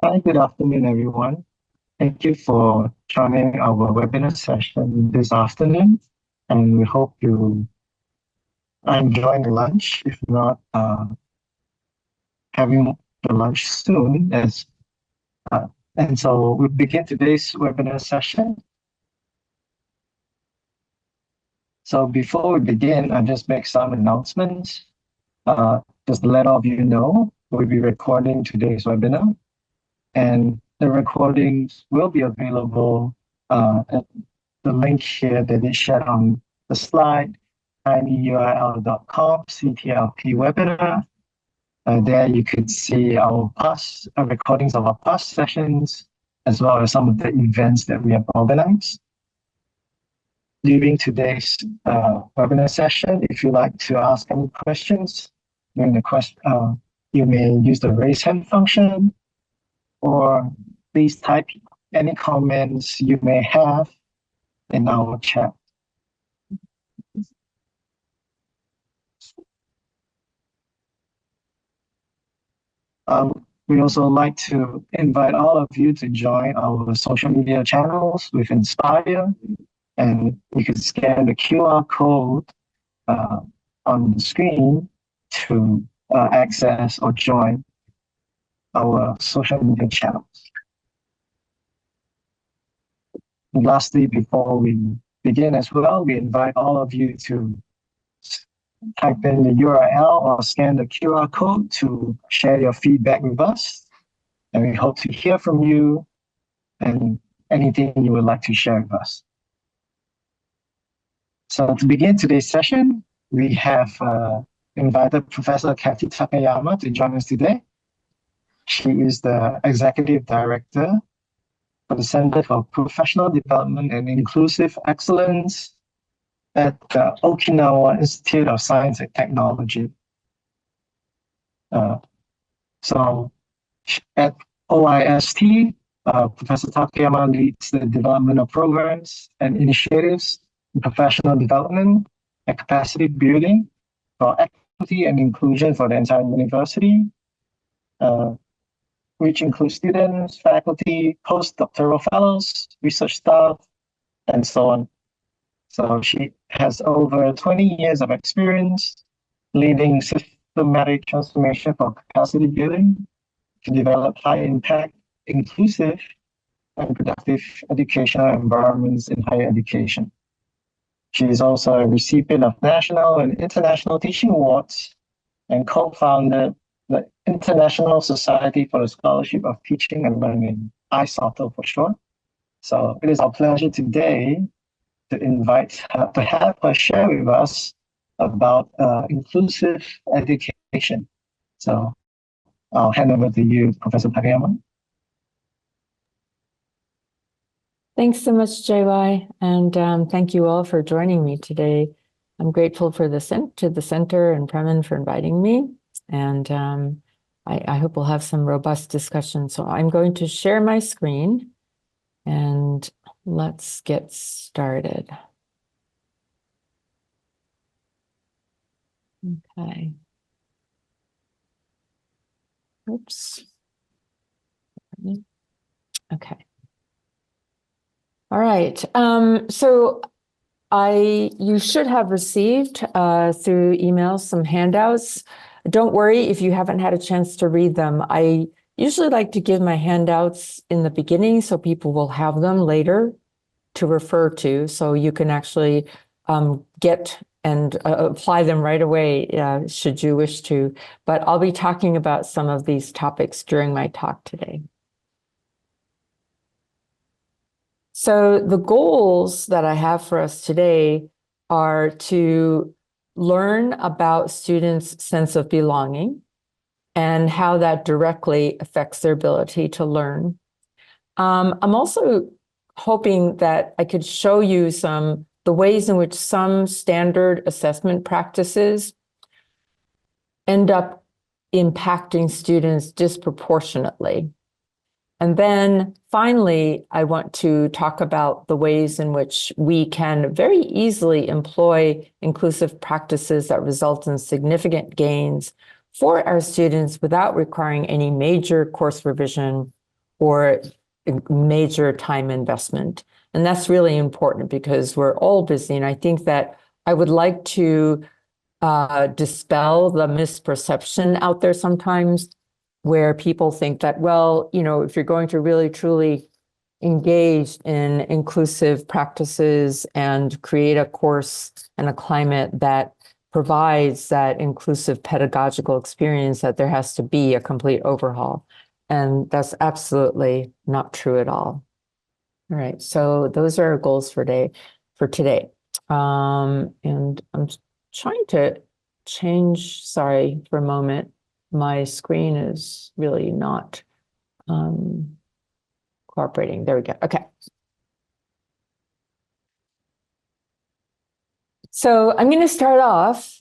Hi, good afternoon, everyone. Thank you for joining our webinar session this afternoon, and we hope you are enjoying lunch. If not, having the lunch soon. And so we'll begin today's webinar session. So before we begin, I'll just make some announcements. Just to let all of you know, we'll be recording today's webinar, and the recordings will be available at the link here that is shared on the slide, tinyurl.com, CTLP webinar. There you could see our past recordings of our past sessions, as well as some of the events that we have organized. During today's webinar session, if you'd like to ask any questions during the question, you may use the raise hand function, or please type any comments you may have in our chat. We also like to invite all of you to join our social media channels with Inspire, and you can scan the QR code on the screen to access or join our social media channels. And lastly, before we begin as well, we invite all of you to type in the URL or scan the QR code to share your feedback with us. And we hope to hear from you and anything you would like to share with us. So to begin today's session, we have invited Professor Kathy Takayama to join us today. She is the Executive Director for the Center for Professional Development and Inclusive Excellence at the Okinawa Institute of Science and Technology. So at OIST, Professor Takayama leads the development of programs and initiatives in professional development and capacity building for equity and inclusion for the entire university, which includes students, faculty, postdoctoral fellows, research staff, and so on. So she has over 20 years of experience leading systematic transformation for capacity building to develop high-impact, inclusive, and productive educational environments in higher education. She is also a recipient of national and international teaching awards and co-founded the International Society for the Scholarship of Teaching and Learning, ISOTL for short. So it is our pleasure today to invite her, to have her share with us about inclusive education. So I'll hand over to you, Professor Takayama. Thanks so much, JY, and thank you all for joining me today. I'm grateful for the center and Premin for inviting me, and I hope we'll have some robust discussion. So I'm going to share my screen, and let's get started. Okay. Oops. Okay. All right. So you should have received through email some handouts. Don't worry if you haven't had a chance to read them. I usually like to give my handouts in the beginning so people will have them later to refer to, so you can actually get and apply them right away should you wish to. But I'll be talking about some of these topics during my talk today. So the goals that I have for us today are to learn about students' sense of belonging and how that directly affects their ability to learn. I'm also hoping that I could show you the ways in which some standard assessment practices end up impacting students disproportionately. And then finally, I want to talk about the ways in which we can very easily employ inclusive practices that result in significant gains for our students without requiring any major course revision or major time investment. And that's really important because we're all busy. And I think that I would like to dispel the misperception out there sometimes where people think that, well, if you're going to really truly engage in inclusive practices and create a course and a climate that provides that inclusive pedagogical experience, that there has to be a complete overhaul. And that's absolutely not true at all. All right, so those are our goals for today. And I'm trying to change, sorry, for a moment. My screen is really not cooperating. There we go. Okay. So I'm going to start off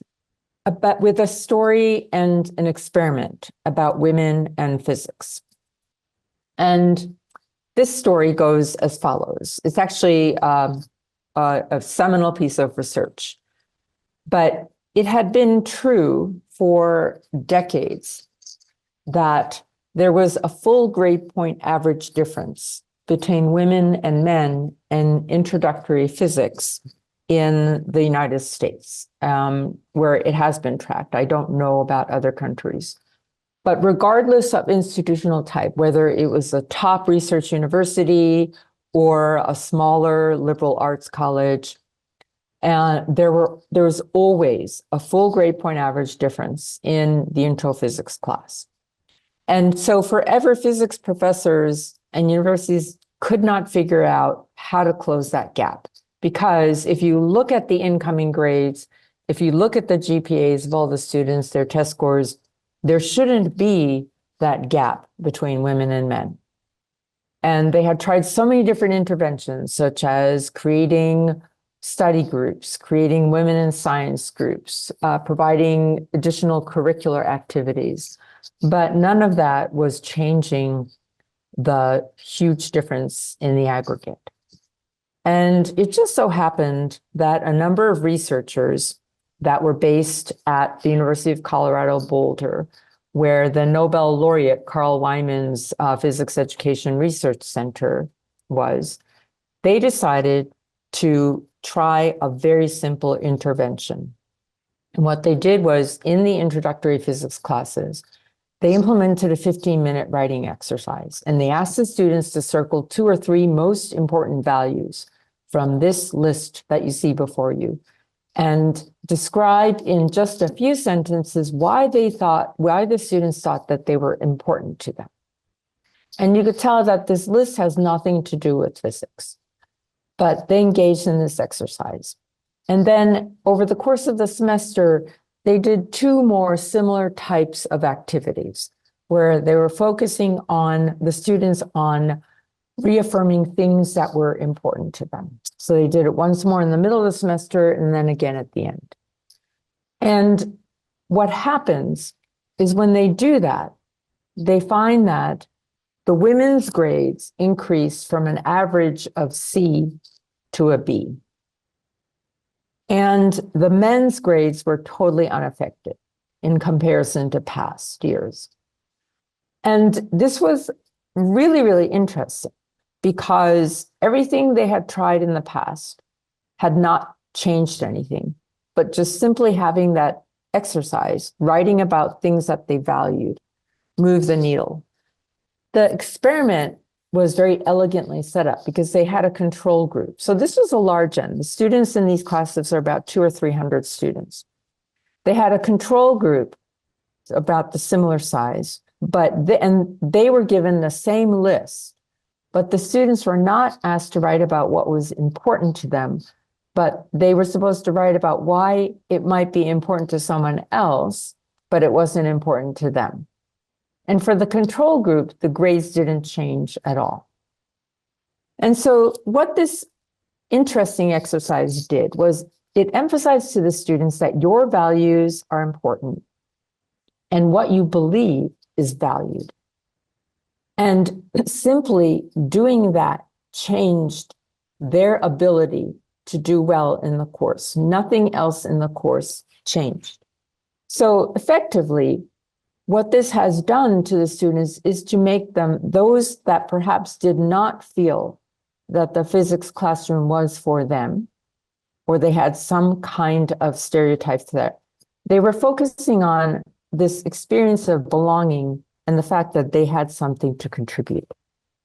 with a story and an experiment about women and physics. And this story goes as follows. It's actually a seminal piece of research, but it had been true for decades that there was a full grade point average difference between women and men in introductory physics in the United States, where it has been tracked. I don't know about other countries. But regardless of institutional type, whether it was a top research university or a smaller liberal arts college, there was always a full grade point average difference in the intro physics class. And so forever physics professors and universities could not figure out how to close that gap. Because if you look at the incoming grades, if you look at the GPAs of all the students, their test scores, there shouldn't be that gap between women and men. And they had tried so many different interventions, such as creating study groups, creating women in science groups, providing additional curricular activities. But none of that was changing the huge difference in the aggregate. And it just so happened that a number of researchers that were based at the University of Colorado Boulder, where the Nobel laureate Carl Wyman's Physics Education Research Center was, they decided to try a very simple intervention. And what they did was, in the introductory physics classes, they implemented a 15-minute writing exercise, and they asked the students to circle 2 or 3 most important values from this list that you see before you, and describe in just a few sentences why the students thought that they were important to them. And you could tell that this list has nothing to do with physics, but they engaged in this exercise. And then over the course of the semester, they did 2 more similar types of activities where they were focusing on the students on reaffirming things that were important to them. So they did it once more in the middle of the semester and then again at the end. And what happens is when they do that, they find that the women's grades increase from an average of C to a B. And the men's grades were totally unaffected in comparison to past years. And this was really, really interesting because everything they had tried in the past had not changed anything, but just simply having that exercise, writing about things that they valued, moved the needle. The experiment was very elegantly set up because they had a control group. So this was a large end. The students in these classes are about 200 or 300 students. They had a control group about the similar size, and they were given the same list, but the students were not asked to write about what was important to them, but they were supposed to write about why it might be important to someone else, but it wasn't important to them. And for the control group, the grades didn't change at all. And so what this interesting exercise did was it emphasized to the students that your values are important and what you believe is valued. And simply doing that changed their ability to do well in the course. Nothing else in the course changed. So effectively, what this has done to the students is to make them, those that perhaps did not feel that the physics classroom was for them, or they had some kind of stereotype threat, they were focusing on this experience of belonging and the fact that they had something to contribute.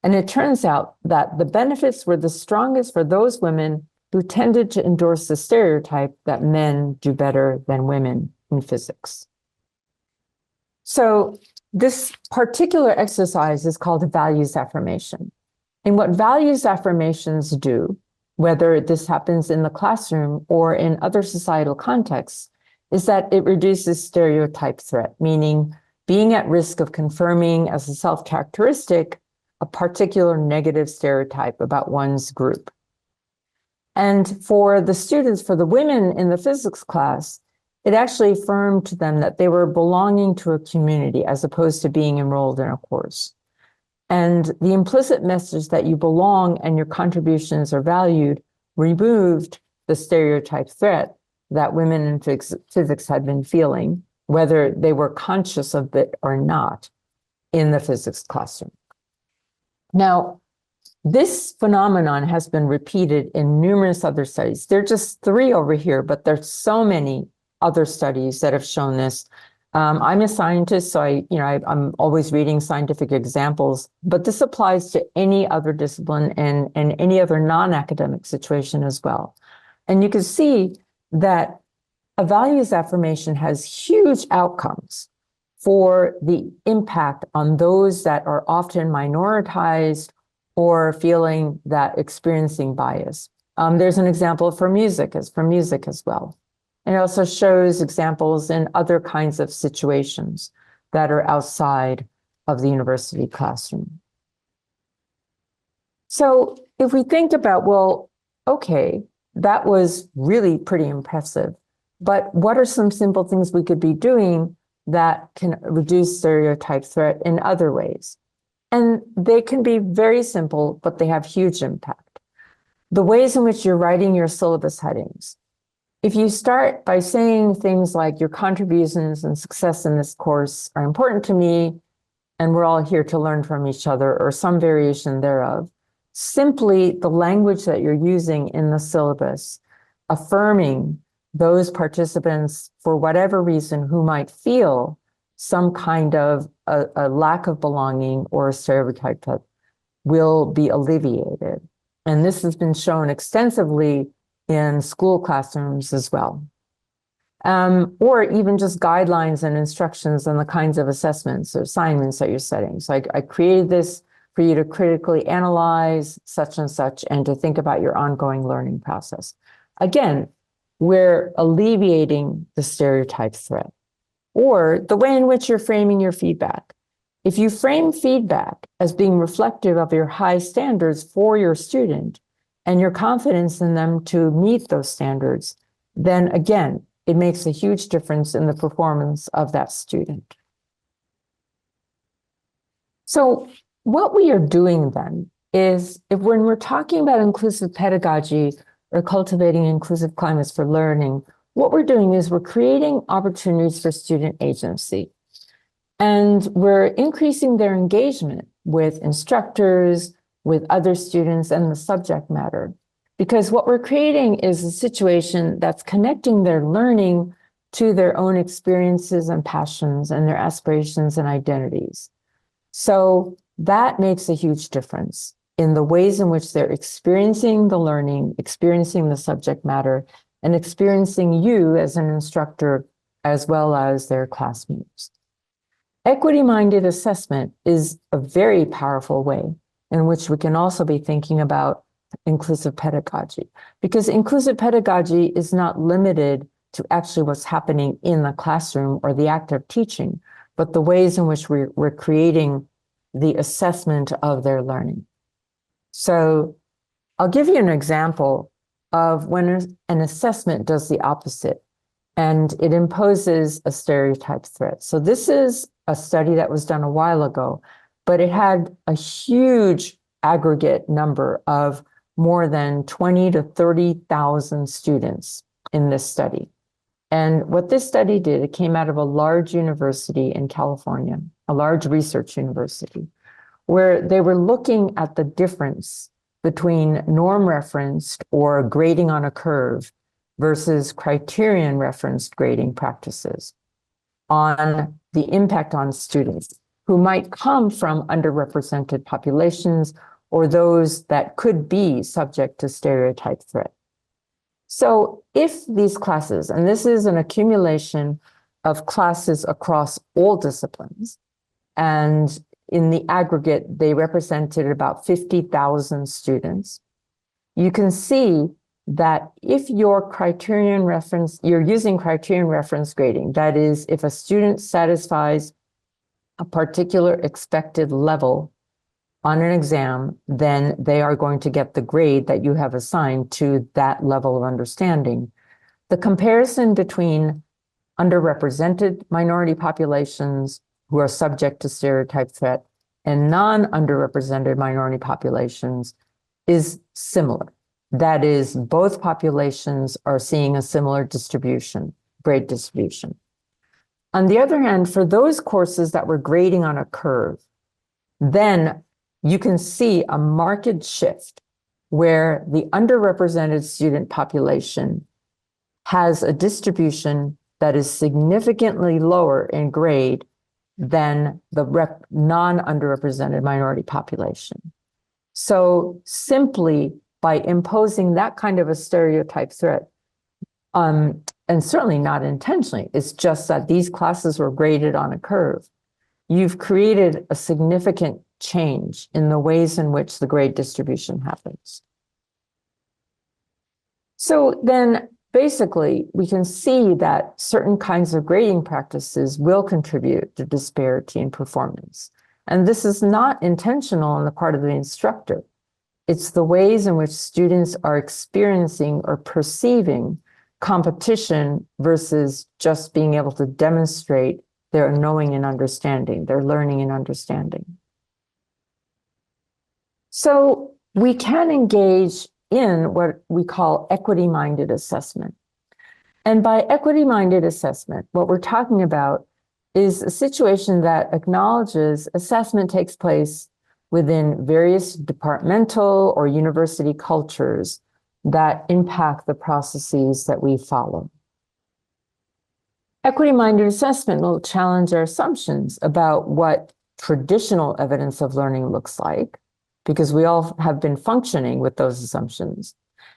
And it turns out that the benefits were the strongest for those women who tended to endorse the stereotype that men do better than women in physics. So this particular exercise is called a values affirmation. And what values affirmations do, whether this happens in the classroom or in other societal contexts, is that it reduces stereotype threat, meaning being at risk of confirming as a self-characteristic a particular negative stereotype about one's group. And for the students, for the women in the physics class, it actually affirmed to them that they were belonging to a community as opposed to being enrolled in a course. And the implicit message that you belong and your contributions are valued removed the stereotype threat that women in physics had been feeling, whether they were conscious of it or not, in the physics classroom. Now, this phenomenon has been repeated in numerous other studies. There are just 3 over here, but there's so many other studies that have shown this. I'm a scientist, so I'm always reading scientific examples, but this applies to any other discipline and any other non-academic situation as well. And you can see that a values affirmation has huge outcomes for the impact on those that are often minoritized or feeling that experiencing bias. There's an example for music as well. And it also shows examples in other kinds of situations that are outside of the university classroom. So if we think about, well, okay, that was really pretty impressive, but what are some simple things we could be doing that can reduce stereotype threat in other ways? And they can be very simple, but they have huge impact. The ways in which you're writing your syllabus headings. If you start by saying things like your contributions and success in this course are important to me, and we're all here to learn from each other, or some variation thereof, simply the language that you're using in the syllabus, affirming those participants for whatever reason who might feel some kind of a lack of belonging or a stereotype that will be alleviated. And this has been shown extensively in school classrooms as well. Or even just guidelines and instructions on the kinds of assessments or assignments that you're setting. So I created this for you to critically analyze such and such and to think about your ongoing learning process. Again, we're alleviating the stereotype threat. Or the way in which you're framing your feedback. If you frame feedback as being reflective of your high standards for your student and your confidence in them to meet those standards, then again, it makes a huge difference in the performance of that student. So what we are doing then is, when we're talking about inclusive pedagogy or cultivating inclusive climates for learning, what we're doing is we're creating opportunities for student agency. And we're increasing their engagement with instructors, with other students, and the subject matter. Because what we're creating is a situation that's connecting their learning to their own experiences and passions and their aspirations and identities. So that makes a huge difference in the ways in which they're experiencing the learning, experiencing the subject matter, and experiencing you as an instructor, as well as their classmates. Equity-minded assessment is a very powerful way in which we can also be thinking about inclusive pedagogy, because inclusive pedagogy is not limited to actually what's happening in the classroom or the act of teaching, but the ways in which we're creating the assessment of their learning. So I'll give you an example of when an assessment does the opposite and it imposes a stereotype threat. So this is a study that was done a while ago, but it had a huge aggregate number of more than 20 to 30,000 students in this study. And what this study did, it came out of a large university in California, a large research university, where they were looking at the difference between norm referenced or grading on a curve versus criterion referenced grading practices on the impact on students who might come from underrepresented populations or those that could be subject to stereotype threat. So if these classes, and this is an accumulation of classes across all disciplines, and in the aggregate, they represented about 50,000 students, you can see that if you're using criterion reference grading, that is, if a student satisfies a particular expected level on an exam, then they are going to get the grade that you have assigned to that level of understanding. The comparison between underrepresented minority populations who are subject to stereotype threat and non-underrepresented minority populations is similar. That is, both populations are seeing a similar distribution, grade distribution. On the other hand, for those courses that were grading on a curve, then you can see a marked shift where the underrepresented student population has a distribution that is significantly lower in grade than the non-underrepresented minority population. So simply by imposing that kind of a stereotype threat, and certainly not intentionally, it's just that these classes were graded on a curve, you've created a significant change in the ways in which the grade distribution happens. So then basically, we can see that certain kinds of grading practices will contribute to disparity in performance. And this is not intentional on the part of the instructor. It's the ways in which students are experiencing or perceiving competition versus just being able to demonstrate their knowing and understanding, their learning and understanding. So we can engage in what we call equity-minded assessment. And by equity-minded assessment, what we're talking about is a situation that acknowledges assessment takes place within various departmental or university cultures that impact the processes that we follow. Equity-minded assessment will challenge our assumptions about what traditional evidence of learning looks like, because we all have been functioning with those assumptions.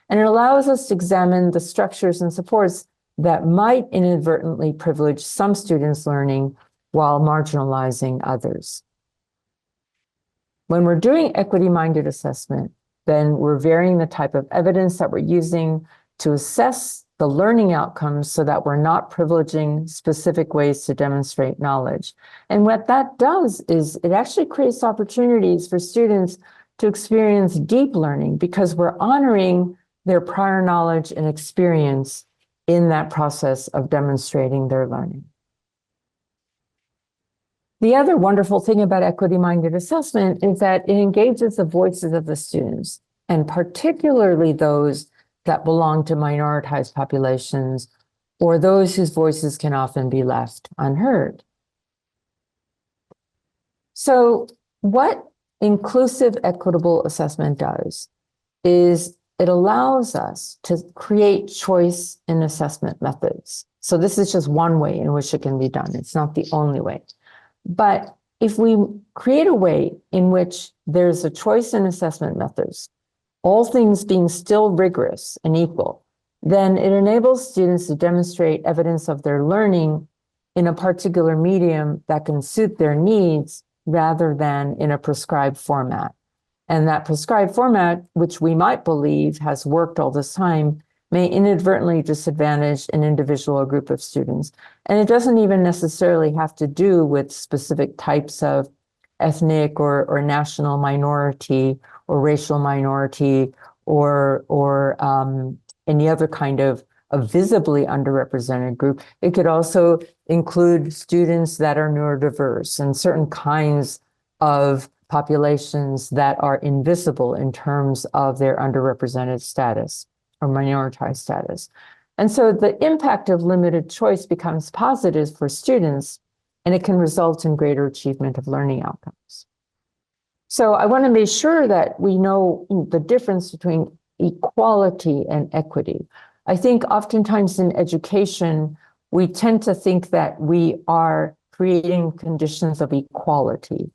And it allows us to examine the structures and supports that might inadvertently privilege some students' learning while marginalizing others. When we're doing equity-minded assessment, then we're varying the type of evidence that we're using to assess the learning outcomes so that we're not privileging specific ways to demonstrate knowledge. And what that does is it actually creates opportunities for students to experience deep learning because we're honoring their prior knowledge and experience in that process of demonstrating their learning. The other wonderful thing about equity-minded assessment is that it engages the voices of the students, and particularly those that belong to minoritized populations or those whose voices can often be left unheard. So what inclusive equitable assessment does is it allows us to create choice in assessment methods. So this is just one way in which it can be done. It's not the only way. But if we create a way in which there's a choice in assessment methods, all things being still rigorous and equal, then it enables students to demonstrate evidence of their learning in a particular medium that can suit their needs rather than in a prescribed format. And that prescribed format, which we might believe has worked all this time, may inadvertently disadvantage an individual or group of students. And it doesn't even necessarily have to do with specific types of ethnic or national minority or racial minority or any other kind of a visibly underrepresented group. It could also include students that are neurodiverse and certain kinds of populations that are invisible in terms of their underrepresented status or minoritized status. And so the impact of limited choice becomes positive for students, and it can result in greater achievement of learning outcomes. So I want to make sure that we know the difference between equality and equity. I think oftentimes in education, we tend to think that we are creating conditions of equality.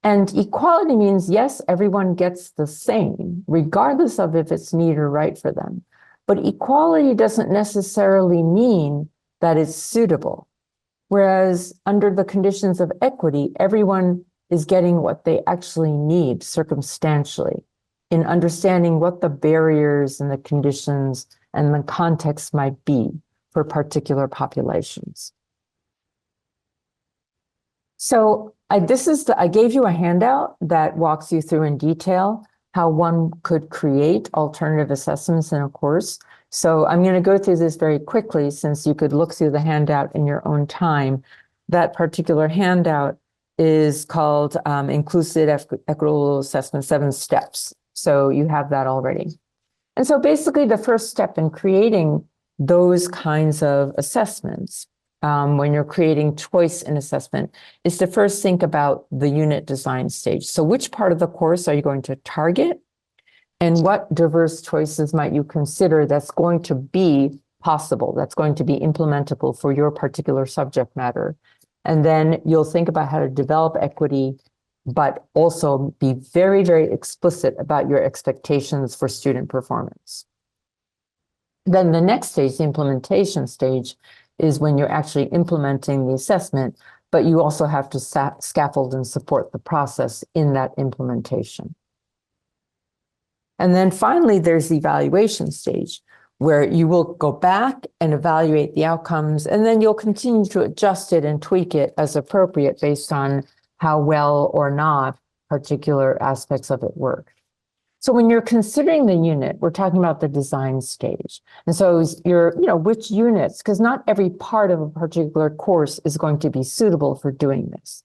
And equality means, yes, everyone gets the same, regardless of if it's neat or right for them. But equality doesn't necessarily mean that it's suitable. Whereas under the conditions of equity, everyone is getting what they actually need circumstantially in understanding what the barriers and the conditions and the context might be for particular populations. So I gave you a handout that walks you through in detail how one could create alternative assessments in a course. So I'm going to go through this very quickly since you could look through the handout in your own time. That particular handout is called Inclusive Equitable Assessment 7 Steps. So you have that already. And so basically the first step in creating those kinds of assessments when you're creating choice in assessment is to first think about the unit design stage. So which part of the course are you going to target? And what diverse choices might you consider that's going to be possible, that's going to be implementable for your particular subject matter? And then you'll think about how to develop equity, but also be very, very explicit about your expectations for student performance. Then the next stage, the implementation stage, is when you're actually implementing the assessment, but you also have to scaffold and support the process in that implementation. And then finally, there's the evaluation stage, where you will go back and evaluate the outcomes, and then you'll continue to adjust it and tweak it as appropriate based on how well or not particular aspects of it work. So when you're considering the unit, we're talking about the design stage. And so which units, because not every part of a particular course is going to be suitable for doing this.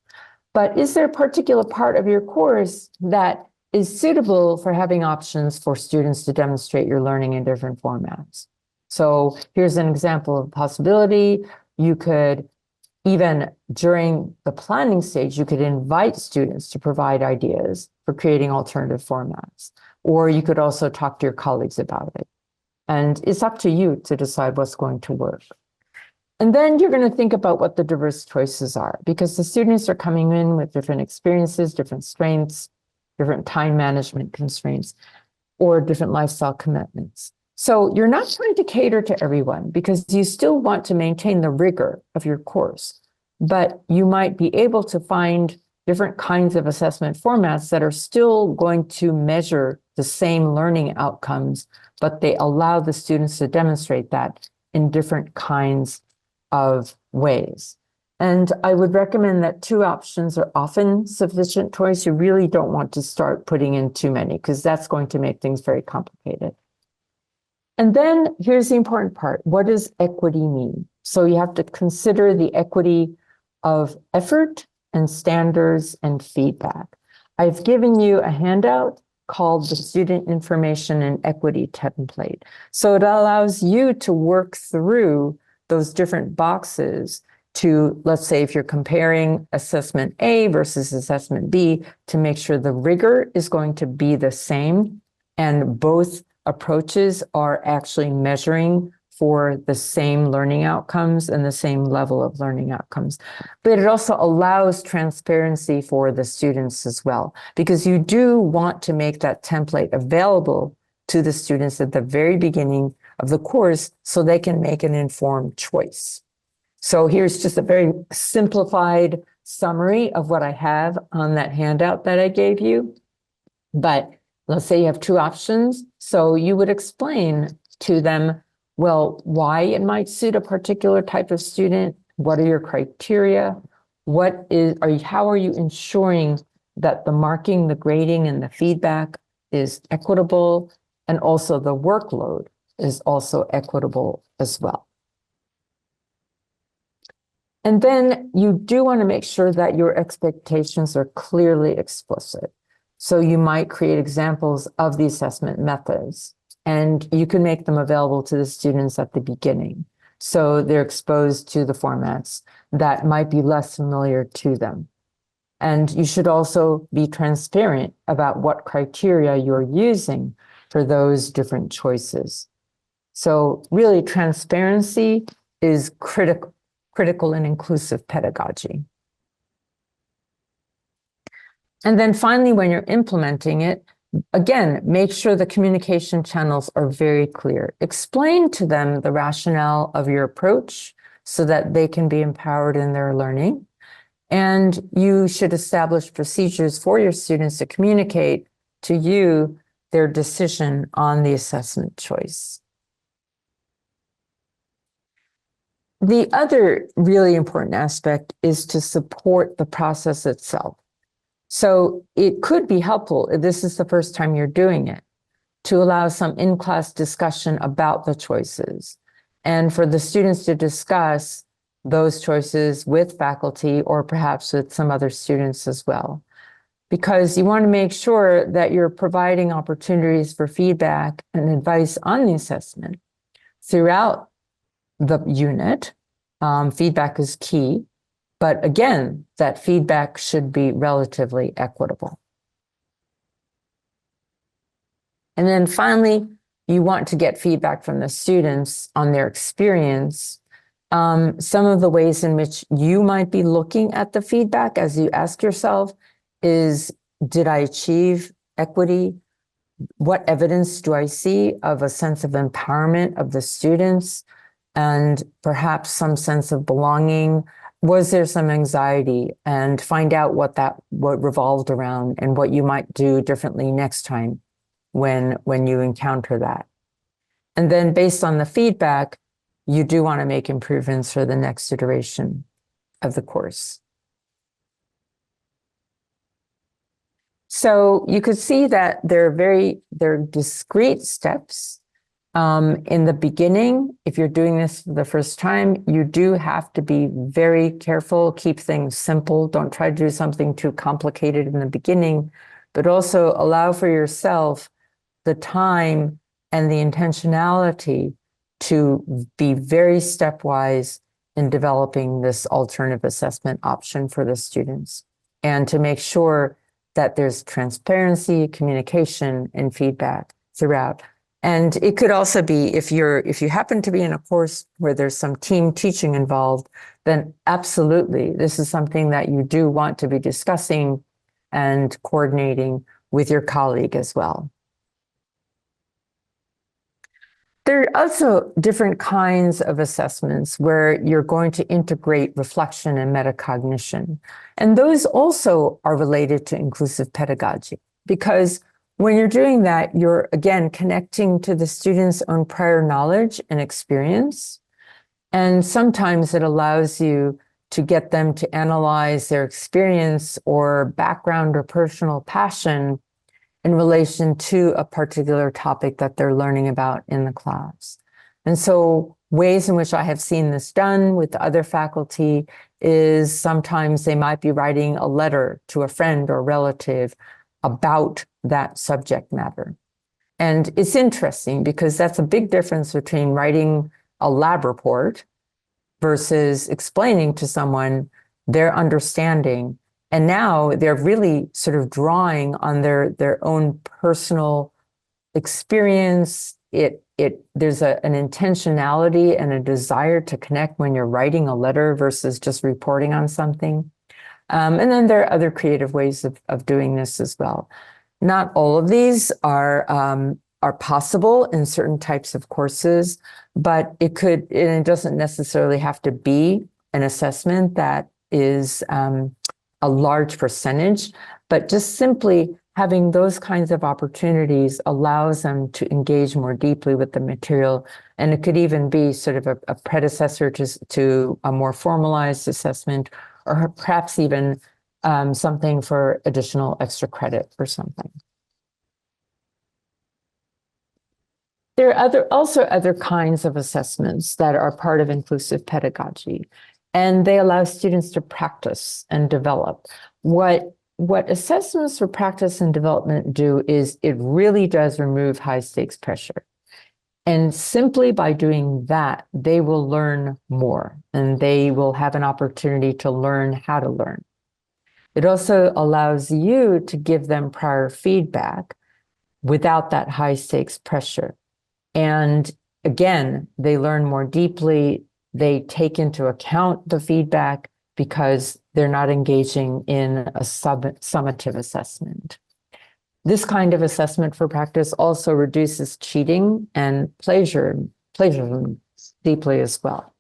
But is there a particular part of your course that is suitable for having options for students to demonstrate your learning in different formats? So here's an example of possibility. You could, even during the planning stage, you could invite students to provide ideas for creating alternative formats. Or you could also talk to your colleagues about it. And it's up to you to decide what's going to work. And then you're going to think about what the diverse choices are, because the students are coming in with different experiences, different strengths, different time management constraints, or different lifestyle commitments. So you're not trying to cater to everyone because you still want to maintain the rigor of your course, but you might be able to find different kinds of assessment formats that are still going to measure the same learning outcomes, but they allow the students to demonstrate that in different kinds of ways. And I would recommend that 2 options are often sufficient choice. You really don't want to start putting in too many because that's going to make things very complicated. And then here's the important part. What does equity mean? So you have to consider the equity of effort and standards and feedback. I've given you a handout called the Student Information and Equity Template. So it allows you to work through those different boxes to, let's say, if you're comparing assessment A versus assessment B, to make sure the rigor is going to be the same and both approaches are actually measuring for the same learning outcomes and the same level of learning outcomes. But it also allows transparency for the students as well, because you do want to make that template available to the students at the very beginning of the course so they can make an informed choice. So here's just a very simplified summary of what I have on that handout that I gave you. But let's say you have 2 options. So you would explain to them, well, why it might suit a particular type of student. What are your criteria? How are you ensuring that the marking, the grading, and the feedback is equitable? And also the workload is also equitable as well. And then you do want to make sure that your expectations are clearly explicit. So you might create examples of the assessment methods and you can make them available to the students at the beginning. So they're exposed to the formats that might be less familiar to them. And you should also be transparent about what criteria you're using for those different choices. So really, transparency is critical in inclusive pedagogy. And then finally, when you're implementing it, again, make sure the communication channels are very clear. Explain to them the rationale of your approach so that they can be empowered in their learning. And you should establish procedures for your students to communicate to you their decision on the assessment choice. The other really important aspect is to support the process itself. So it could be helpful, if this is the first time you're doing it, to allow some in-class discussion about the choices and for the students to discuss those choices with faculty or perhaps with some other students as well. Because you want to make sure that you're providing opportunities for feedback and advice on the assessment throughout the unit. Feedback is key, but again, that feedback should be relatively equitable. And then finally, you want to get feedback from the students on their experience. Some of the ways in which you might be looking at the feedback as you ask yourself is, did I achieve equity? What evidence do I see of a sense of empowerment of the students and perhaps some sense of belonging? Was there some anxiety? And find out what revolved around and what you might do differently next time when you encounter that. And then based on the feedback, you do want to make improvements for the next iteration of the course. So you could see that they're discrete steps. In the beginning, if you're doing this for the first time, you do have to be very careful, keep things simple. Don't try to do something too complicated in the beginning, but also allow for yourself the time and the intentionality to be very stepwise in developing this alternative assessment option for the students, and to make sure that there's transparency, communication, and feedback throughout. And it could also be, if you happen to be in a course where there's some team teaching involved, then absolutely, this is something that you do want to be discussing and coordinating with your colleague as well. There are also different kinds of assessments where you're going to integrate reflection and metacognition. And those also are related to inclusive pedagogy, because when you're doing that, you're again connecting to the student's own prior knowledge and experience. And sometimes it allows you to get them to analyze their experience or background or personal passion in relation to a particular topic that they're learning about in the class. And so ways in which I have seen this done with other faculty is sometimes they might be writing a letter to a friend or relative about that subject matter. And it's interesting because that's a big difference between writing a lab report versus explaining to someone their understanding. And now they're really sort of drawing on their own personal experience. There's an intentionality and a desire to connect when you're writing a letter versus just reporting on something. And then there are other creative ways of doing this as well. Not all of these are possible in certain types of courses, but it doesn't necessarily have to be an assessment that is a large percentage, but just simply having those kinds of opportunities allows them to engage more deeply with the material. And it could even be sort of a predecessor to a more formalized assessment, or perhaps even something for additional extra credit or something. There are also other kinds of assessments that are part of inclusive pedagogy, and they allow students to practice and develop. What assessments for practice and development do is it really does remove high stakes pressure. And simply by doing that, they will learn more and they will have an opportunity to learn how to learn. It also allows you to give them prior feedback without that high stakes pressure. And again, they learn more deeply. They take into account the feedback because they're not engaging in a summative assessment. This kind of assessment for practice also reduces cheating and plagiarism deeply as well.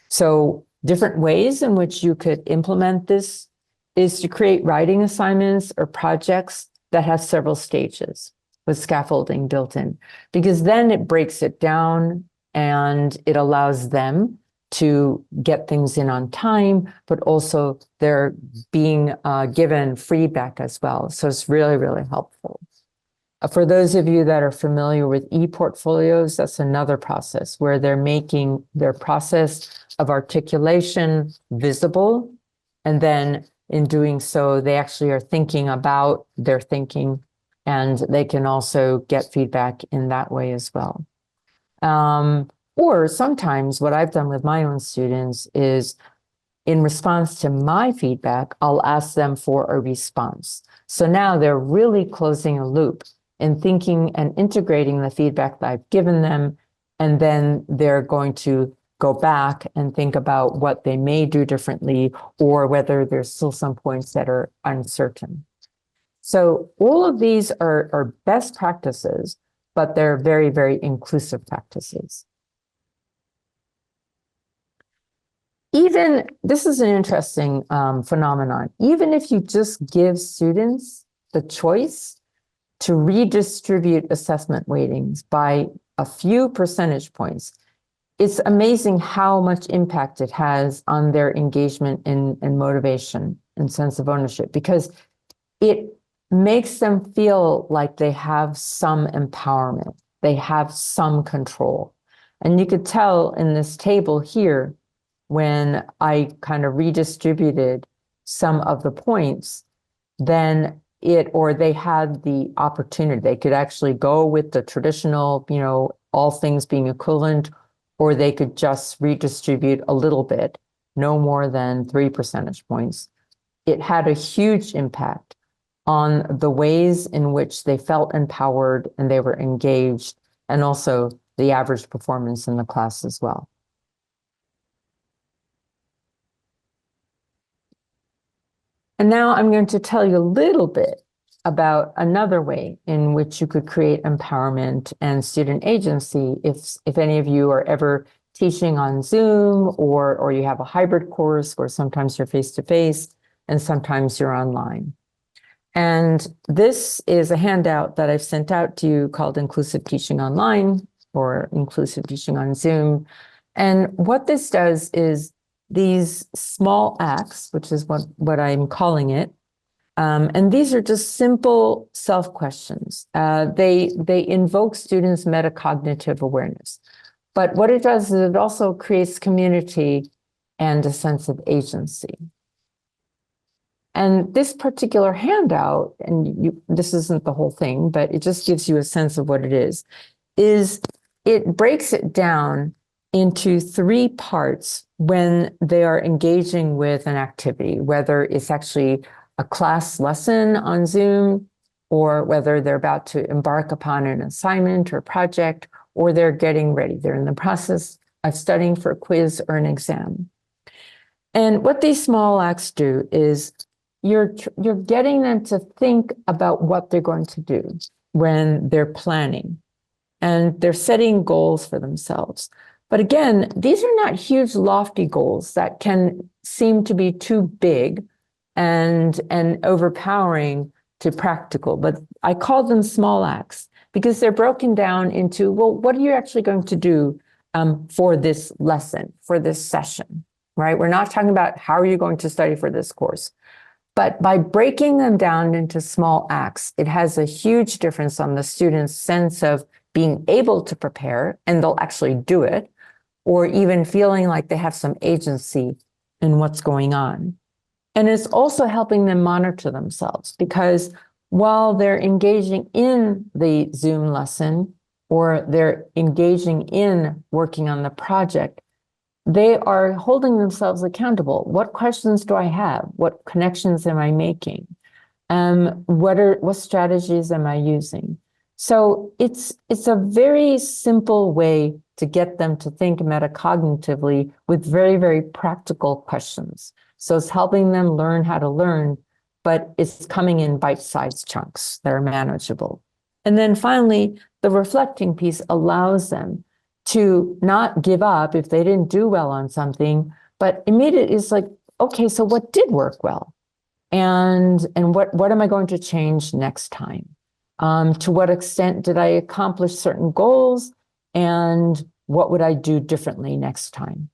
So different ways in which you could implement this is to create writing assignments or projects that have several stages with scaffolding built in, because then it breaks it down and it allows them to get things in on time, but also they're being given feedback as well. So it's really, really helpful. For those of you that are familiar with e-portfolios, that's another process where they're making their process of articulation visible. And then in doing so, they actually are thinking about their thinking, and they can also get feedback in that way as well. Or sometimes what I've done with my own students is in response to my feedback, I'll ask them for a response. So now they're really closing a loop in thinking and integrating the feedback that I've given them, and then they're going to go back and think about what they may do differently or whether there's still some points that are uncertain. So all of these are best practices, but they're very, very inclusive practices. Even, this is an interesting phenomenon, even if you just give students the choice to redistribute assessment weightings by a few percentage points, it's amazing how much impact it has on their engagement and motivation and sense of ownership, because it makes them feel like they have some empowerment, they have some control. And you could tell in this table here, when I kind of redistributed some of the points, then they had the opportunity, they could actually go with the traditional, all things being equivalent, or they could just redistribute a little bit, no more than 3 percentage points. It had a huge impact on the ways in which they felt empowered and they were engaged, and also the average performance in the class as well. And now I'm going to tell you a little bit about another way in which you could create empowerment and student agency if any of you are ever teaching on Zoom or you have a hybrid course where sometimes you're face-to-face and sometimes you're online. And this is a handout that I've sent out to you called Inclusive Teaching Online or Inclusive Teaching on Zoom. And what this does is these small acts, which is what I'm calling it, and these are just simple self-questions. They invoke students' metacognitive awareness. But what it does is it also creates community and a sense of agency. And this particular handout, and this isn't the whole thing, but it just gives you a sense of what it is it breaks it down into 3 parts when they are engaging with an activity, whether it's actually a class lesson on Zoom, or whether they're about to embark upon an assignment or project, or they're getting ready. They're in the process of studying for a quiz or an exam. And what these small acts do is you're getting them to think about what they're going to do when they're planning, and they're setting goals for themselves. But again, these are not huge, lofty goals that can seem to be too big and overpowering to practical. But I call them small acts because they're broken down into, well, what are you actually going to do for this lesson, for this session, right? We're not talking about how are you going to study for this course. But by breaking them down into small acts, it has a huge difference on the student's sense of being able to prepare, and they'll actually do it, or even feeling like they have some agency in what's going on. And it's also helping them monitor themselves, because while they're engaging in the Zoom lesson, or they're engaging in working on the project, they are holding themselves accountable. What questions do I have? What connections am I making? What strategies am I using? So it's a very simple way to get them to think metacognitively with very, very practical questions. So it's helping them learn how to learn, but it's coming in bite-sized chunks that are manageable. And then finally, the reflecting piece allows them to not give up if they didn't do well on something, but immediately it's like, okay, so what did work well? And what am I going to change next time? To what extent did I accomplish certain goals? And what would I do differently next time?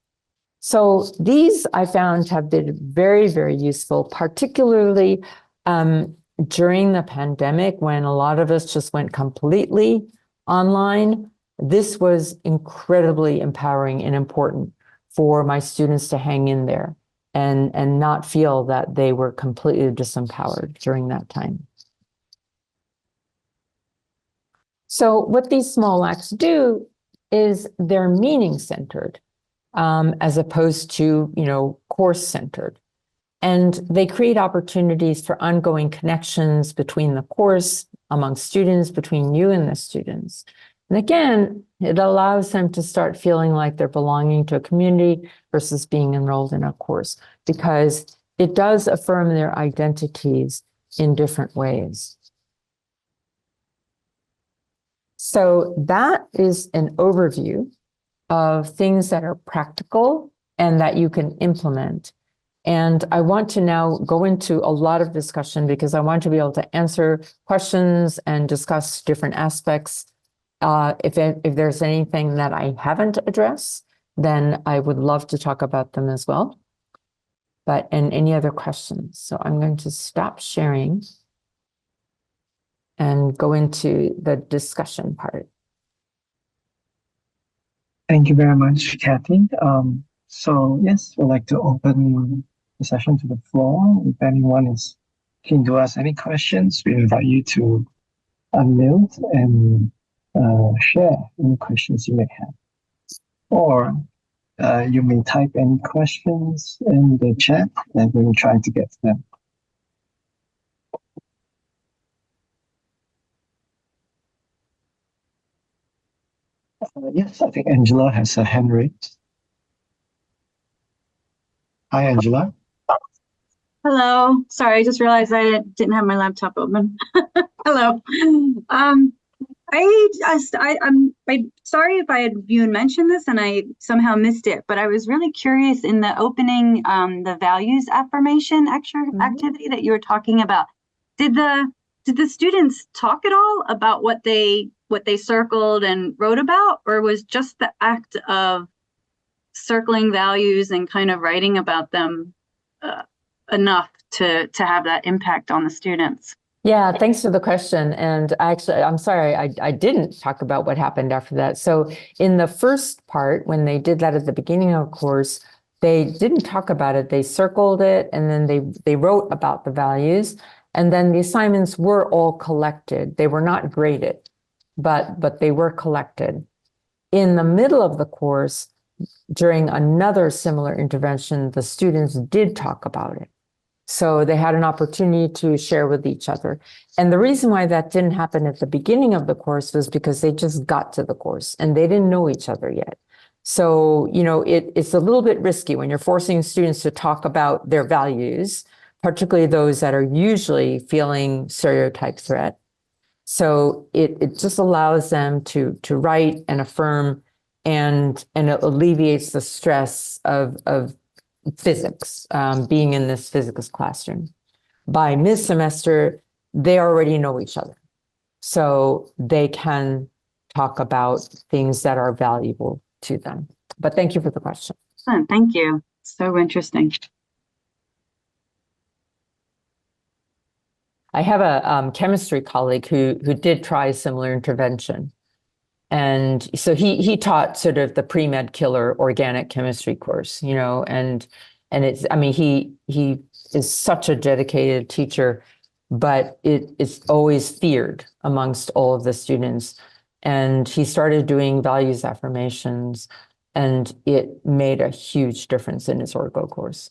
So these I found have been very, very useful, particularly during the pandemic when a lot of us just went completely online. This was incredibly empowering and important for my students to hang in there and not feel that they were completely disempowered during that time. So what these small acts do is they're meaning-centered as opposed to, course-centered. And they create opportunities for ongoing connections between the course, among students, between you and the students. And again, it allows them to start feeling like they're belonging to a community versus being enrolled in a course, because it does affirm their identities in different ways. So that is an overview of things that are practical and that you can implement. And I want to now go into a lot of discussion because I want to be able to answer questions and discuss different aspects. If there's anything that I haven't addressed, then I would love to talk about them as well. And any other questions? So I'm going to stop sharing and go into the discussion part. Thank you very much, Kathy. So yes, we'd like to open the session to the floor. If anyone is keen to ask any questions, we invite you to unmute and share any questions you may have. Or you may type any questions in the chat and we'll try to get to them. Yes, I think Angela has a hand raised. Hi, Angela. Hello. Sorry, I just realized I didn't have my laptop open. Hello. I'm sorry if you had mentioned this and I somehow missed it, but I was really curious in the opening, the values affirmation activity that you were talking about. Did the students talk at all about what they circled and wrote about, or was just the act of circling values and kind of writing about them enough to have that impact on the students? Yeah, thanks for the question. And actually, I'm sorry, I didn't talk about what happened after that. So in the first part, when they did that at the beginning of the course, they didn't talk about it. They circled it and then they wrote about the values. And then the assignments were all collected. They were not graded, but they were collected. In the middle of the course, during another similar intervention, the students did talk about it. So they had an opportunity to share with each other. And the reason why that didn't happen at the beginning of the course was because they just got to the course and they didn't know each other yet. So, it's a little bit risky when you're forcing students to talk about their values, particularly those that are usually feeling stereotype threat. So it just allows them to write and affirm, and it alleviates the stress of physics, being in this physics classroom. By mid-semester, they already know each other. So they can talk about things that are valuable to them. But thank you for the question. Thank you. So interesting. I have a chemistry colleague who did try a similar intervention. And so he taught sort of the pre-med killer organic chemistry course, and it's, he is such a dedicated teacher, but it's always feared amongst all of the students And he started doing values affirmations, and it made a huge difference in his Orgo course.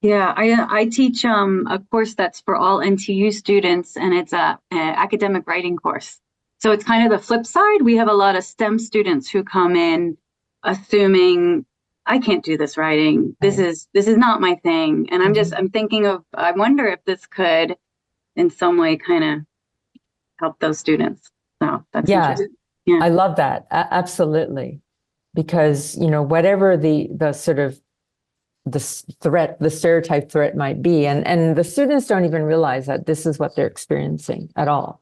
Yeah, I teach a course that's for all NTU students, and it's a academic writing course. So it's kind of the flip side. We have a lot of STEM students who come in assuming I can't do this writing. This is not my thing. And I'm thinking of, I wonder if this could in some way kind of help those students. So that's interesting. Yeah. I love that. Absolutely. Because, whatever the sort of the stereotype threat might be, and the students don't even realize that this is what they're experiencing at all.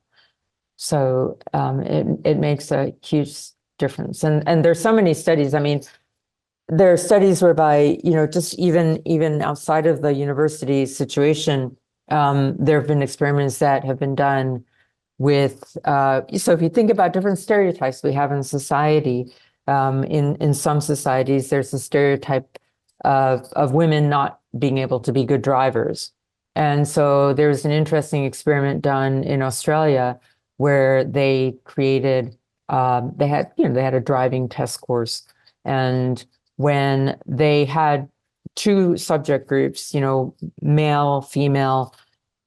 So it makes a huge difference. And there's so many studies. I mean, there are studies whereby, just even outside of the university situation, there have been experiments that have been done with, so if you think about different stereotypes we have in society, in some societies, there's a stereotype of women not being able to be good drivers. And so there's an interesting experiment done in Australia where they created, they had a driving test course. And when they had two subject groups, male, female,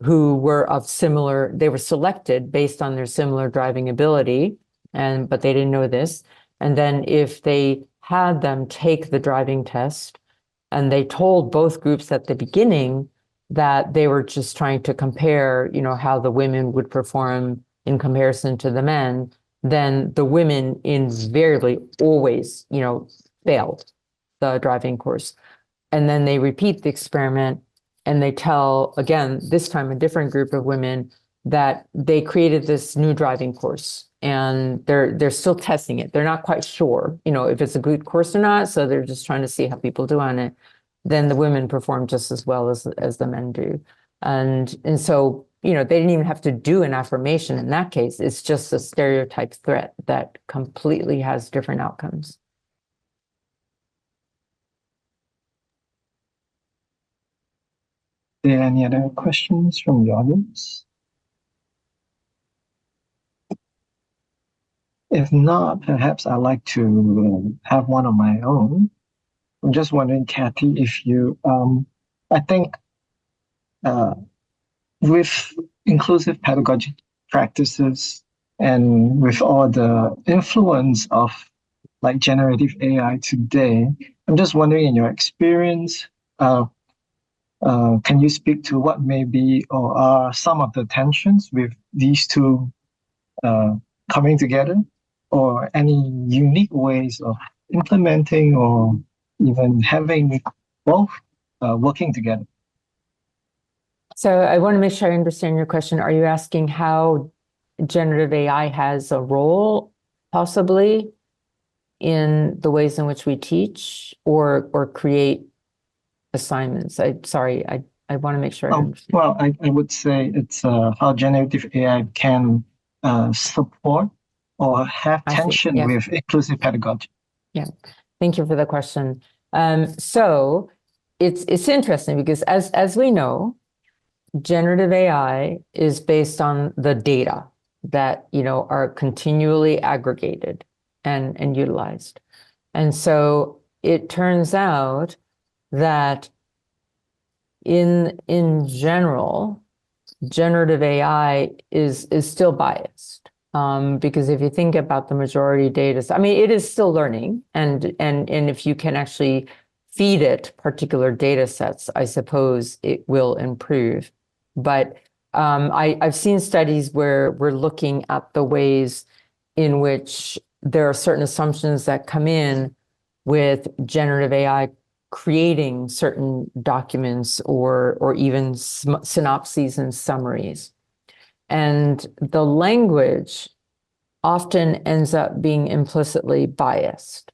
who were of similar, they were selected based on their similar driving ability, but they didn't know this. And then if they had them take the driving test, and they told both groups at the beginning that they were just trying to compare, how the women would perform in comparison to the men, then the women invariably always, failed the driving course. And then they repeat the experiment, and they tell, again, this time a different group of women, that they created this new driving course, and they're still testing it. They're not quite sure, if it's a good course or not. So they're just trying to see how people do on it. Then the women perform just as well as the men do. And so, they didn't even have to do an affirmation in that case. It's just a stereotype threat that completely has different outcomes. Are there any other questions from the audience? If not, perhaps I'd like to have one of my own. I'm just wondering, Kathy, if you, I think with inclusive pedagogy practices and with all the influence of like generative AI today, I'm just wondering, in your experience, can you speak to what may be or are some of the tensions with these two coming together, or any unique ways of implementing or even having both working together? So I want to make sure I understand your question. Are you asking how generative AI has a role, possibly, in the ways in which we teach or create assignments? I want to make sure I understand. Well, I would say it's how generative AI can support or have tension with inclusive pedagogy. Yeah, thank you for the question. So it's interesting because as we know, generative AI is based on the data that are continually aggregated and utilized. And so it turns out that in general, generative AI is still biased. Because if you think about the majority data, I mean, it is still learning, and if you can actually feed it particular data sets, I suppose it will improve. But I've seen studies where we're looking at the ways in which there are certain assumptions that come in with generative AI creating certain documents or even synopses and summaries. And the language often ends up being implicitly biased.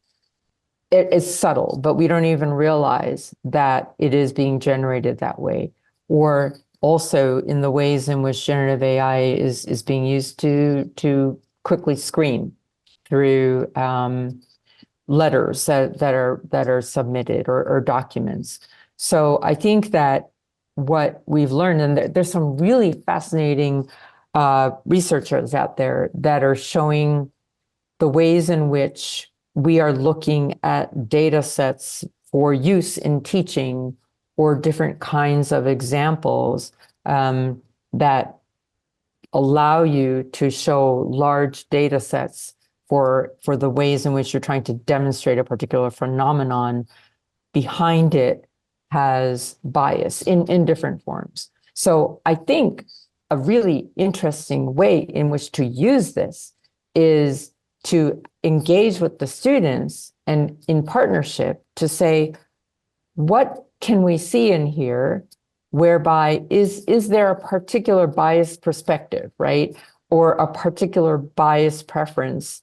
It's subtle, but we don't even realize that it is being generated that way. Or also in the ways in which generative AI is being used to quickly screen through letters that are submitted or documents. So I think that what we've learned, and there's some really fascinating researchers out there that are showing the ways in which we are looking at data sets for use in teaching or different kinds of examples that allow you to show large data sets for the ways in which you're trying to demonstrate a particular phenomenon behind it has bias in different forms. So I think a really interesting way in which to use this is to engage with the students and in partnership to say, what can we see in here whereby is there a particular biased perspective, right? Or a particular biased preference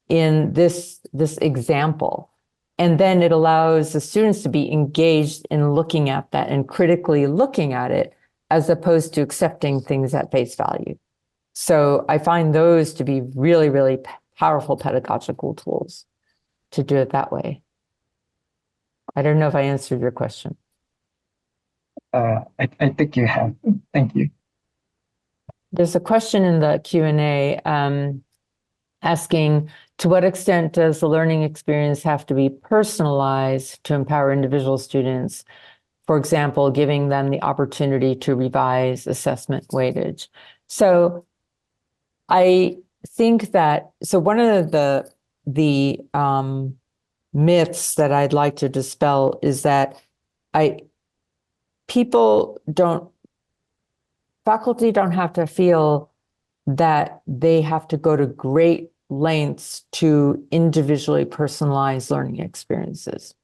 in this example? And then it allows the students to be engaged in looking at that and critically looking at it, as opposed to accepting things at face value. So I find those to be really, really powerful pedagogical tools to do it that way. I don't know if I answered your question. I think you have. Thank you. There's a question in the Q&A asking, to what extent does the learning experience have to be personalized to empower individual students? For example, giving them the opportunity to revise assessment weightage. So I think that, so one of the myths that I'd like to dispel is that faculty don't have to feel that they have to go to great lengths to individually personalize learning experiences.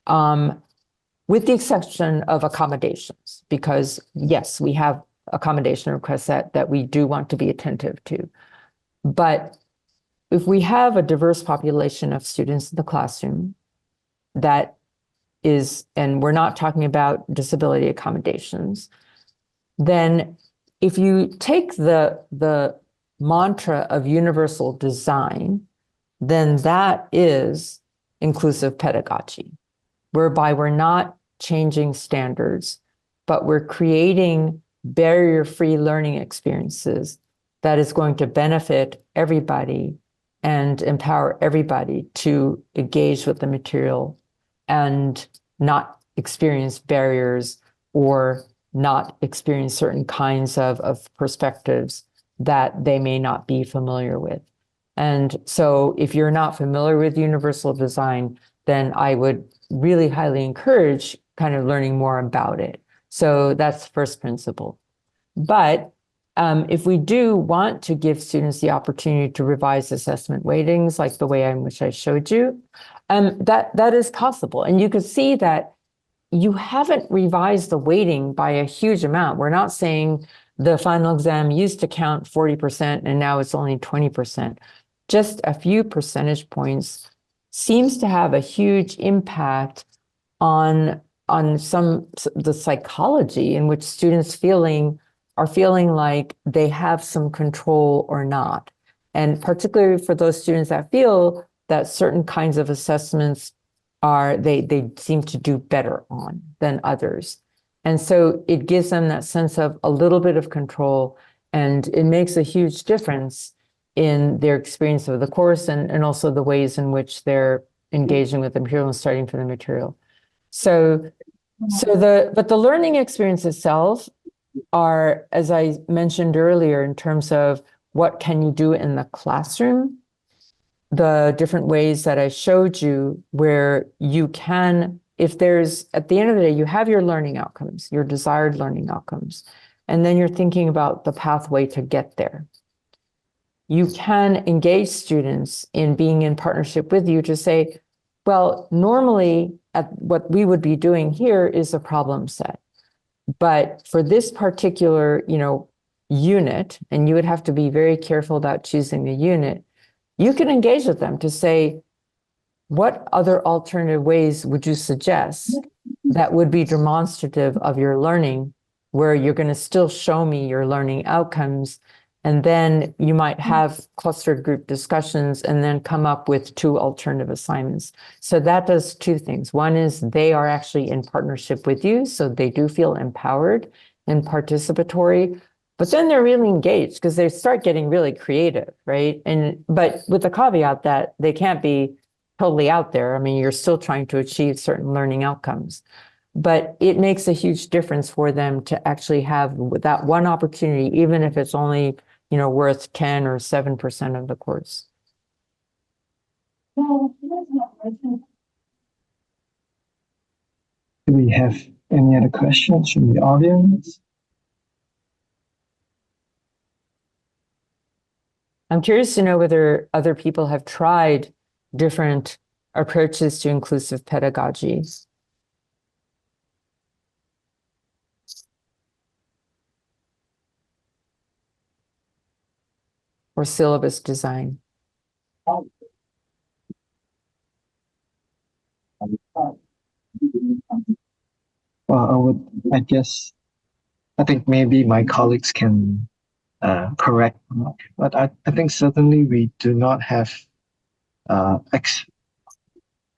With the exception of accommodations, because yes, we have accommodation requests that we do want to be attentive to. But if we have a diverse population of students in the classroom that is, and we're not talking about disability accommodations, then if you take the mantra of universal design, then that is inclusive pedagogy, whereby we're not changing standards, but we're creating barrier-free learning experiences that is going to benefit everybody and empower everybody to engage with the material and not experience barriers or not experience certain kinds of perspectives that they may not be familiar with. And so if you're not familiar with universal design, then I would really highly encourage kind of learning more about it. So that's first principle. But if we do want to give students the opportunity to revise assessment weightings, like the way in which I showed you, that is possible. And you could see that you haven't revised the weighting by a huge amount. We're not saying the final exam used to count 40% and now it's only 20%. Just a few percentage points seems to have a huge impact on the psychology in which students are feeling like they have some control or not. And particularly for those students that feel that certain kinds of assessments they seem to do better on than others. And so it gives them that sense of a little bit of control, and it makes a huge difference in their experience of the course and also the ways in which they're engaging with the material and studying for the material. But the learning experience itself are, as I mentioned earlier, in terms of what can you do in the classroom, the different ways that I showed you where you can, if there's, at the end of the day, you have your learning outcomes, your desired learning outcomes, and then you're thinking about the pathway to get there. You can engage students in being in partnership with you to say, well, normally what we would be doing here is a problem set. But for this particular, unit, and you would have to be very careful about choosing the unit, you can engage with them to say, what other alternative ways would you suggest that would be demonstrative of your learning, where you're going to still show me your learning outcomes? And then you might have clustered group discussions and then come up with 2 alternative assignments. So that does 2 things. One is they are actually in partnership with you, so they do feel empowered and participatory. But then they're really engaged because they start getting really creative, right? But with the caveat that they can't be totally out there. I mean, you're still trying to achieve certain learning outcomes, but it makes a huge difference for them to actually have that one opportunity, even if it's only, worth 10 or 7% of the course. Do we have any other questions from the audience? I'm curious to know whether other people have tried different approaches to inclusive pedagogy. Or syllabus design. Well, I think maybe my colleagues can correct, but I think certainly we do not have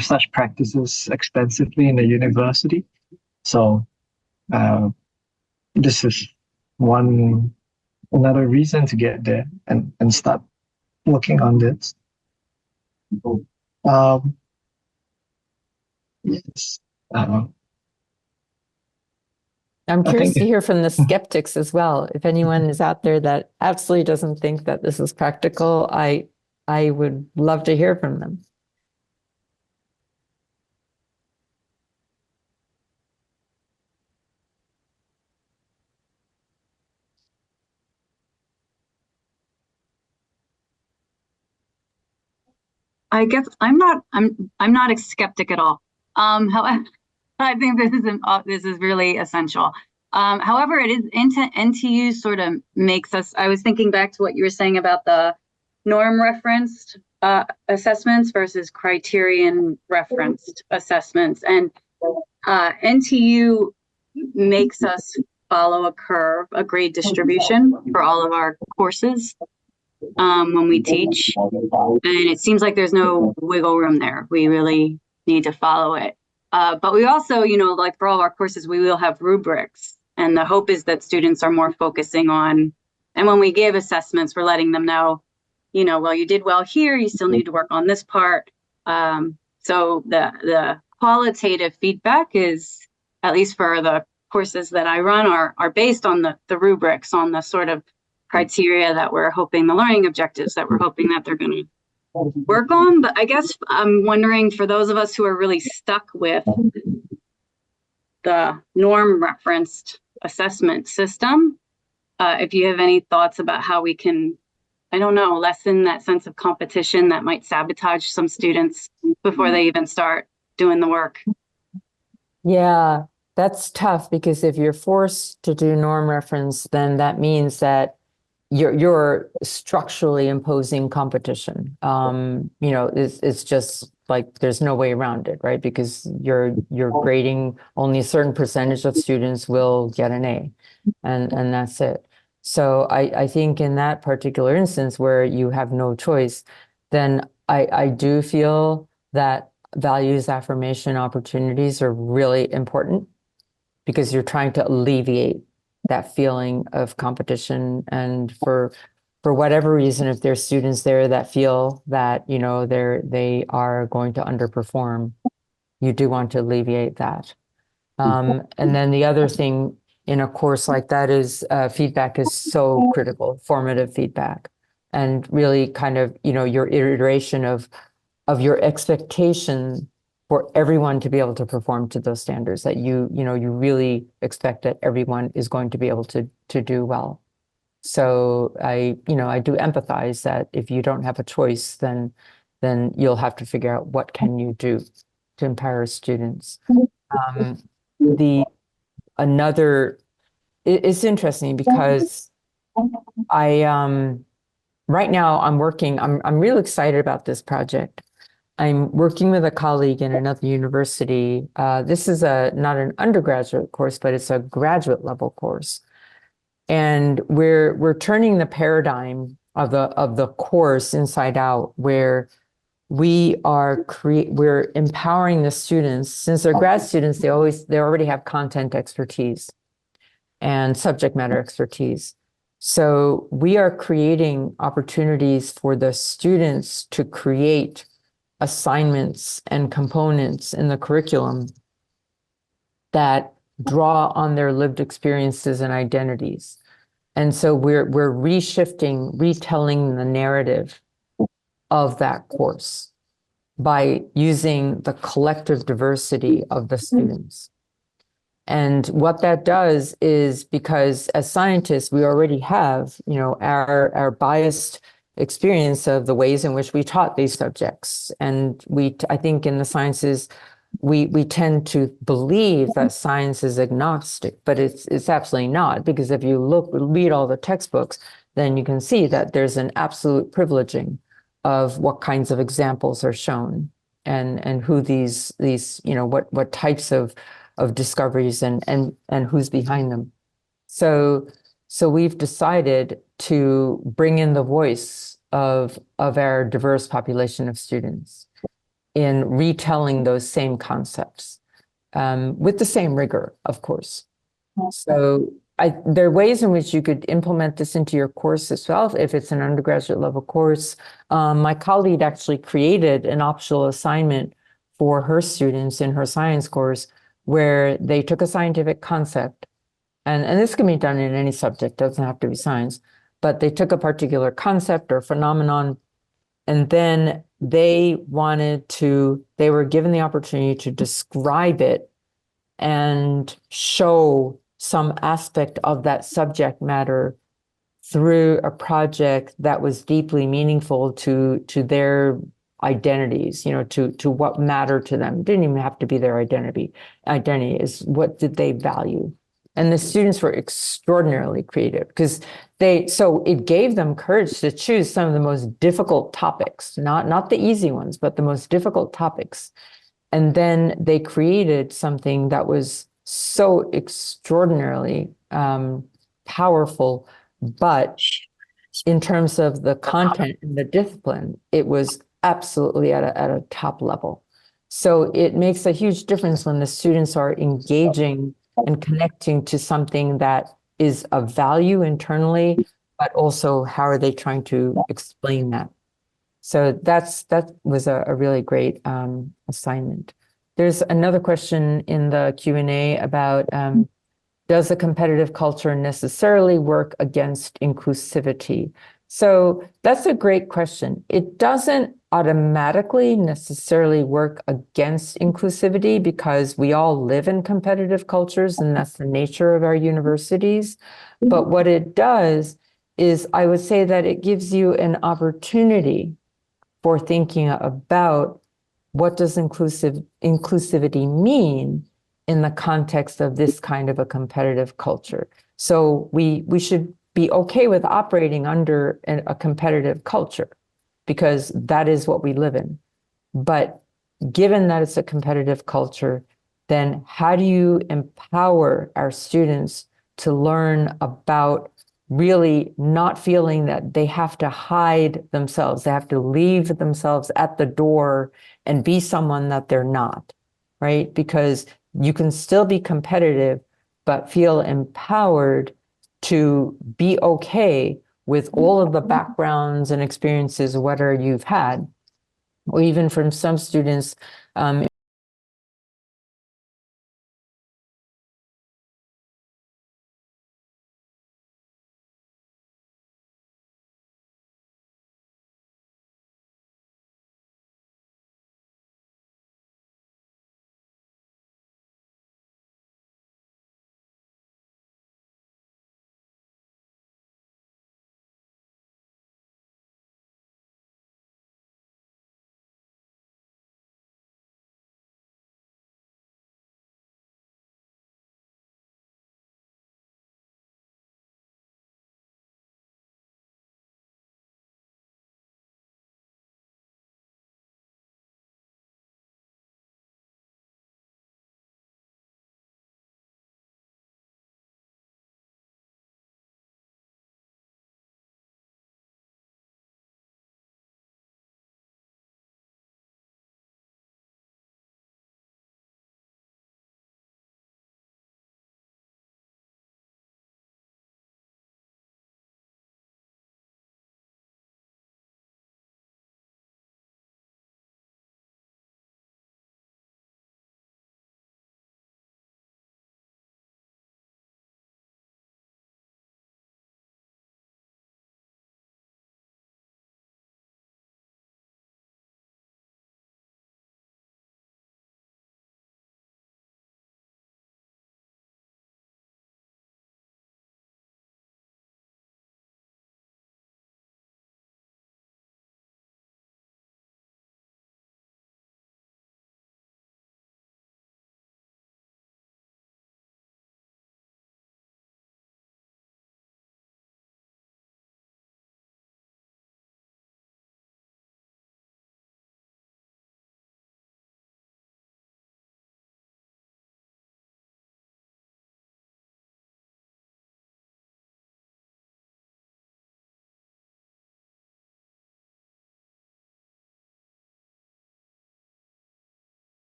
such practices extensively in the university. So this is another reason to get there and start working on this. Yes. I'm curious to hear from the skeptics as well. If anyone is out there that absolutely doesn't think that this is practical, I would love to hear from them. I guess I'm not a skeptic at all. However, I think this is really essential. However, it is NTU sort of makes us. I was thinking back to what you were saying about the norm referenced assessments versus criterion referenced assessments, and NTU makes us follow a curve, a grade distribution for all of our courses when we teach, and it seems like there's no wiggle room there. We really need to follow it. But we also, like for all of our courses, we will have rubrics, and the hope is that students are more focusing on, and when we give assessments, we're letting them know, well, you did well here, you still need to work on this part. So the qualitative feedback is, at least for the courses that I run, are based on the rubrics, on the sort of criteria that we're hoping, the learning objectives that we're hoping that they're going to work on. But I guess I'm wondering, for those of us who are really stuck with the norm referenced assessment system, if you have any thoughts about how we can, lessen that sense of competition that might sabotage some students before they even start doing the work. Yeah, that's tough, because if you're forced to do norm reference, then that means that you're structurally imposing competition. It's just like there's no way around it, right? Because you're grading only a certain percentage of students will get an A, and that's it. So I think in that particular instance where you have no choice, then I do feel that values affirmation opportunities are really important, because you're trying to alleviate that feeling of competition. And for whatever reason, if there's students there that feel that, they are going to underperform, you do want to alleviate that. And then the other thing in a course like that is feedback is so critical, formative feedback, and really kind of, your iteration of your expectation for everyone to be able to perform to those standards, that you really expect that everyone is going to be able to do well. So I do empathize that if you don't have a choice, then you'll have to figure out what can you do to empower students. It's interesting because right now I'm really excited about this project. I'm working with a colleague in another university. This is not an undergraduate course, but it's a graduate level course. And we're turning the paradigm of the course inside out, where we're empowering the students. Since they're grad students, they already have content expertise and subject matter expertise. So we are creating opportunities for the students to create assignments and components in the curriculum that draw on their lived experiences and identities. And so we're reshifting, retelling the narrative of that course by using the collective diversity of the students. And what that does is, because as scientists, we already have, our biased experience of the ways in which we taught these subjects. And I think in the sciences, we tend to believe that science is agnostic, but it's absolutely not, because if you read all the textbooks, then you can see that there's an absolute privileging of what kinds of examples are shown, and who these what types of discoveries and who's behind them. So we've decided to bring in the voice of our diverse population of students in retelling those same concepts, with the same rigor, of course. So there are ways in which you could implement this into your course as well, if it's an undergraduate level course. My colleague actually created an optional assignment for her students in her science course, where they took a scientific concept, and this can be done in any subject, doesn't have to be science, but they took a particular concept or phenomenon, and then they were given the opportunity to describe it and show some aspect of that subject matter through a project that was deeply meaningful to their identities, to what mattered to them. It didn't even have to be their identity. Identity is, what did they value? And the students were extraordinarily creative, because so it gave them courage to choose some of the most difficult topics, not the easy ones, but the most difficult topics. And then they created something that was so extraordinarily powerful, but in terms of the content and the discipline, it was absolutely at a top level. So it makes a huge difference when the students are engaging and connecting to something that is of value internally, but also how are they trying to explain that? So that was a really great assignment. There's another question in the Q&A about, does a competitive culture necessarily work against inclusivity? So that's a great question. It doesn't automatically necessarily work against inclusivity, because we all live in competitive cultures, and that's the nature of our universities. But what it does is, I would say that it gives you an opportunity for thinking about, what does inclusivity mean in the context of this kind of a competitive culture? So we should be okay with operating under a competitive culture, because that is what we live in. But given that it's a competitive culture, then how do you empower our students to learn about really not feeling that they have to hide themselves, they have to leave themselves at the door and be someone that they're not, right? Because you can still be competitive, but feel empowered to be okay with all of the backgrounds and experiences, whatever you've had. Or even from some students,